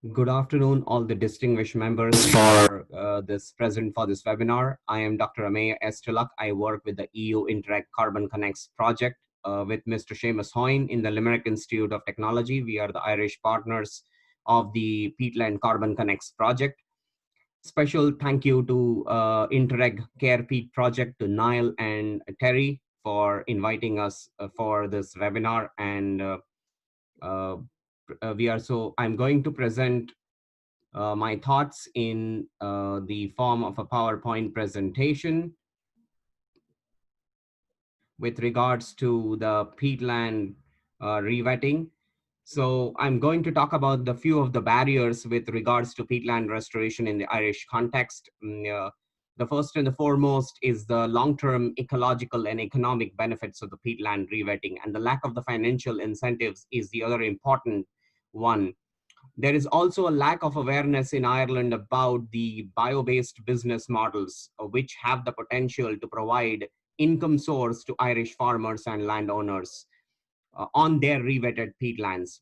Good afternoon, all the distinguished members for this webinar. I am Dr. Amey and Seamus. I work with the EU Interreg Carbon Connects project with Mr. Seamus in the Limerick Institute of Technology. We are the Irish partners of the Peatland Carbon Connects project. Special thank you to Interreg Care Peat project, to Niall and Terry for inviting us for this webinar. And I'm going to present my thoughts in the form of a PowerPoint presentation with regards to the peatland revetting. So I'm going to talk about the few of the barriers with regards to peatland restoration in the Irish context. The first and the foremost is the long-term ecological and economic benefits of the peatland revetting, and the lack of the financial incentives is the other important one. There is also a lack of awareness in Ireland about the bio-based business models, which have the potential to provide income source to Irish farmers and landowners on their revetted peatlands.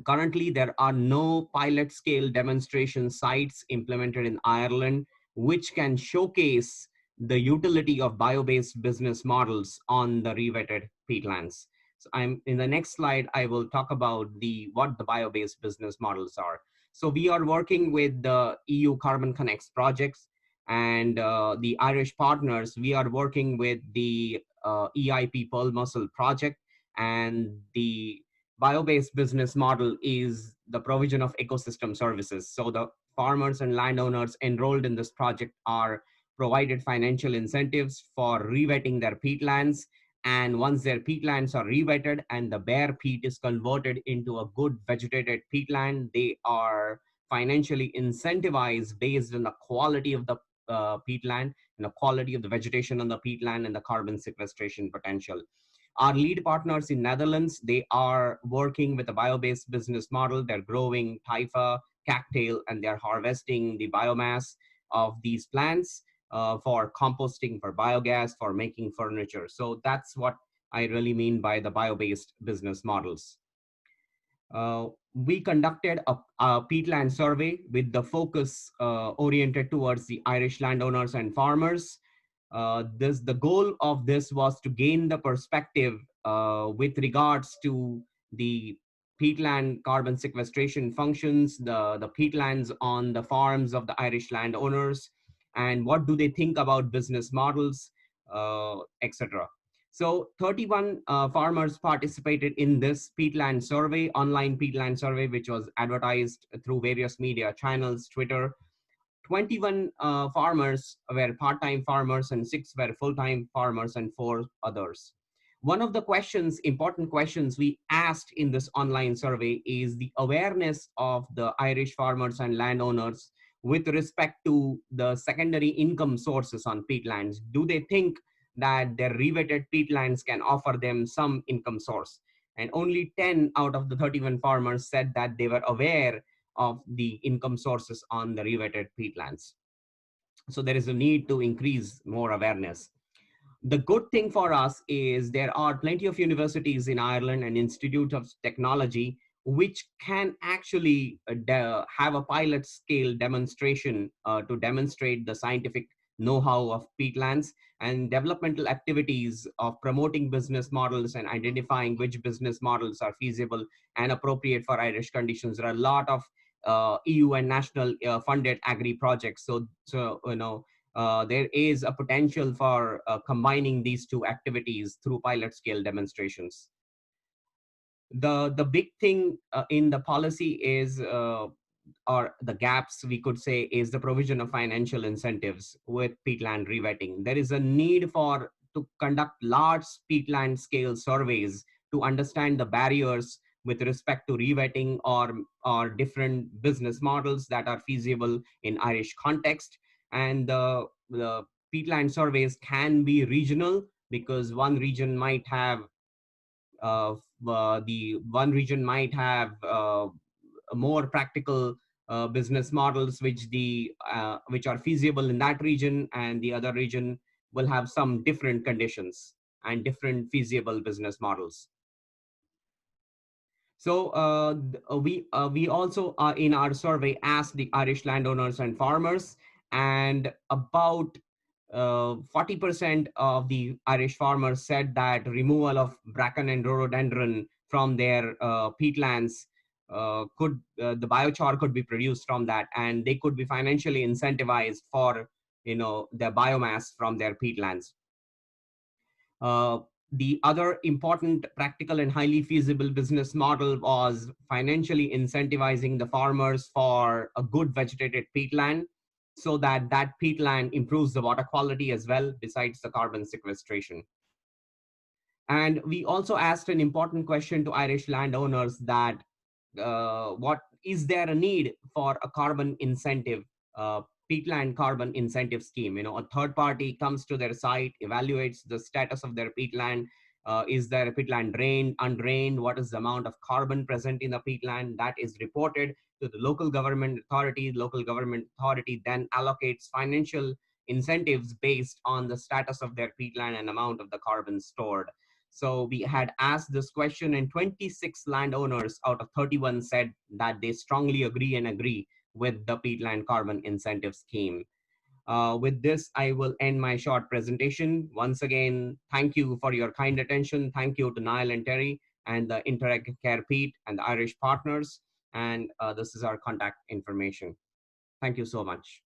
Currently, there are no pilot scale demonstration sites implemented in Ireland, which can showcase the utility of bio-based business models on the revetted peatlands. So I'm in the next slide, I will talk about what the bio-based business models are. So we are working with the EU Carbon Connects projects and the Irish partners. We are working with the EIP Pearl Mussel project, and the bio-based business model is the provision of ecosystem services. So the farmers and landowners enrolled in this project are provided financial incentives for revetting their peatlands. And once their peatlands are revetted and the bare peat is converted into a good vegetated peatland, they are financially incentivized based on the quality of the peatland and the quality of the vegetation on the peatland and the carbon sequestration potential. Our lead partners in Netherlands, they are working with a bio-based business model. They're growing typha, cattail, and they're harvesting the biomass of these plants for composting, for biogas, for making furniture. So that's what I really mean by the bio-based business models. We conducted a peatland survey with the focus oriented towards the Irish landowners and farmers. The goal of this was to gain the perspective with regards to the peatland carbon sequestration functions, the peatlands on the farms of the Irish landowners, and what do they think about business models, etc. So 31 farmers participated in this peatland survey, online peatland survey, which was advertised through various media channels, Twitter. 21 farmers were part-time farmers and 6 were full-time farmers and 4 others. One of the important questions we asked in this online survey is the awareness of the Irish farmers and landowners with respect to the secondary income sources on peatlands. Do they think that their revetted peatlands can offer them some income source? And only 10 out of the 31 farmers said that they were aware of the income sources on the revetted peatlands. So there is a need to increase more awareness. The good thing for us is there are plenty of universities in Ireland and Institute of Technology which can actually have a pilot scale demonstration to demonstrate the scientific know-how of peatlands, and developmental activities of promoting business models and identifying which business models are feasible and appropriate for Irish conditions. There are a lot of EU and national funded agri projects. So there is a potential for combining these two activities through pilot scale demonstrations. The big thing in the policy is, or the gaps we could say, is the provision of financial incentives with peatland revetting. There is a need to conduct large peatland scale surveys to understand the barriers with respect to revetting or different business models that are feasible in Irish context. And the peatland surveys can be regional, because one region might have more practical business models which are feasible in that region, and the other region will have some different conditions and different feasible business models. So we also in our survey asked the Irish landowners and farmers, and about 40% of the Irish farmers said that removal of bracken and rhododendron from their peatlands could the biochar could be produced from that, and they could be financially incentivized for their biomass from their peatlands. Uh, the other important practical and highly feasible business model was financially incentivizing the farmers for a good vegetated peatland, so that that peatland improves the water quality as well, besides the carbon sequestration. And we also asked an important question to Irish landowners that what is there a need for a carbon incentive, peatland carbon incentive scheme? A third party comes to their site, evaluates the status of their peatland. Is there a peatland drained, undrained? What is the amount of carbon present in the peatland? That is reported to the local government authority. Local government authority then allocates financial incentives based on the status of their peatland and amount of the carbon stored. So we had asked this question, and 26 landowners out of 31 said that they strongly agree with the peatland carbon incentive scheme. With this, I will end my short presentation. Once again, thank you for your kind attention. Thank you to Niall and Terry and the Interreg Care Peat and the Irish partners. And this is our contact information. Thank you so much.